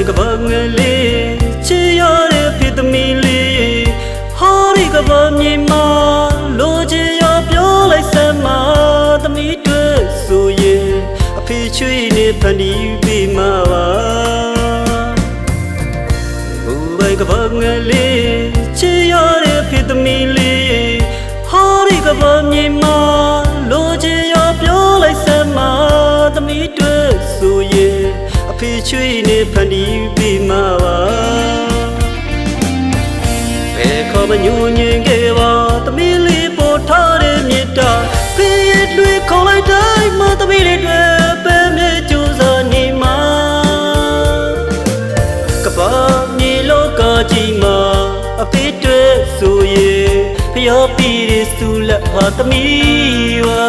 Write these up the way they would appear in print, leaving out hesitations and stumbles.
ကဘာငယ်လေးချစ်ရတဲ့ဖြစ်သမီးလေးဟောဒီကဘာမြေမှာလိုချင်ရပြောလိုက်စမ်းမှာသမီးတွေ့ဆိုရင်အဖေချွေးနေဖန်တီးပေးမှာပါကဘာငယ်လေးချစ်ရတဲ့ဖြစ်သမီးလေးဟောဒီကဘာမြေမှာလိုချင်ရပြောလိုက်စမ်းမှာသမီးတွေ့ဆိုရင်အဖေချွေးနေဖန်တီးပေးမှာပါဘယ်ခေါ်မညူညင်ခဲ့ပါသမီးလေးပေါ်ထားတဲ့မြေတာဖေးရတွေခေါ်လိုက်တိုင်းမှာသမီးလေးတွေပဲမြေကျူစားနေမှာကဘာကြီးမှာအဖေတွေ့ဆိုရင်ဖျော်ပြီးရစုလက်ဟာသမီးပါ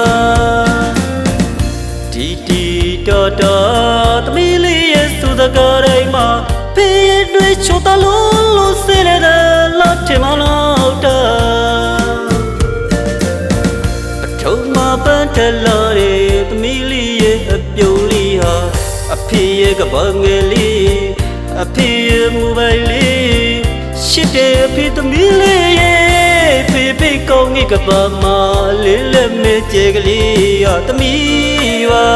တီတီတော်တော်သမီးလေးရဲ့စုစကားတိုင်းမှာဖေးတွေချိုတလုံးလို့ဆဲတဲ့လက်ထမလို့တာအထုံးမပန်းထလာတဲ့သမီးလေးရဲ့အပြုံးလေးဟာအဖေရဲ့ကဘာငယ်လေးအဖေရဲ့မိုဘိုင်းလေးရှစ်တဲ့ဖေသမီးလေးရဲ့ဖေဖေကောင်းကြီးကဘာမှလေးလက်မဲ့ကျဲကလေးရသမီးပါ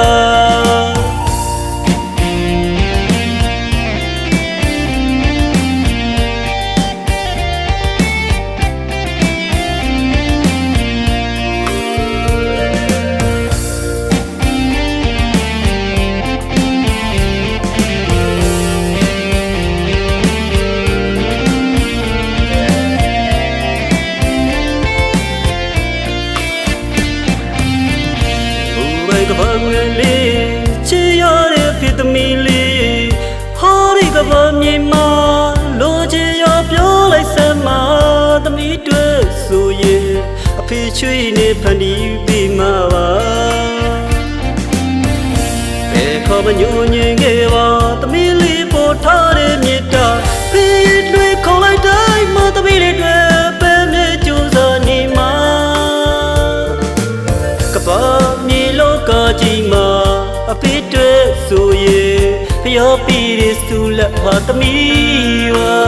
ကဘာငယ်လေးချစ်ရတဲ့ဖြစ်သမီးလေးဟောဒီကဘာမြေမှာလိုချင်ရပြောလိုက်စမ်းမှာသမီးတွေ့ဆိုရင်အဖေချွေးနေဖန်တီးပေးမှာပါဘယ်ခေါ်မညူညင်ခဲ့ပါသမီးလေးပေါ်ထားတဲ့မြေတာဖေးတွေခေါ်လိုက်တိုင်းမှာသမီးလေးတွေပဲမြေကျူစားနေမှာကဘာကြီးမှာအဖေတွေ့ဆိုရင်ဖျော်ပြီးရစုလက်ဟာသမီးပါ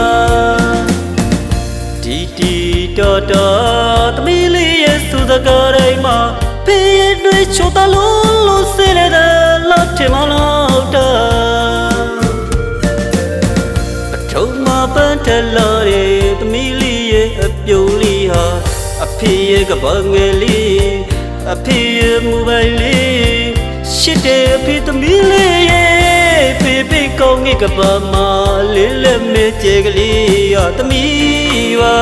တီတီတော်တော်သမီးလေးရဲ့စုစကားတိုင်းမှာဖေးတွေချိုတလုံးလို့ဆဲတဲ့လက်ထမလို့တာအထုံးမပန်းထလာတဲ့သမီးလေးရဲ့အပြုံးလေးဟာအဖေရဲ့ကဘာငယ်လေးအဖေရဲ့မိုဘိုင်းလေးရှစ်တဲ့ဖေသမီးလေးရဲ့ဖေဖေကောင်းကြီးကဘာမှလေးလက်မဲ့ကျဲကလေးရသမီးပါ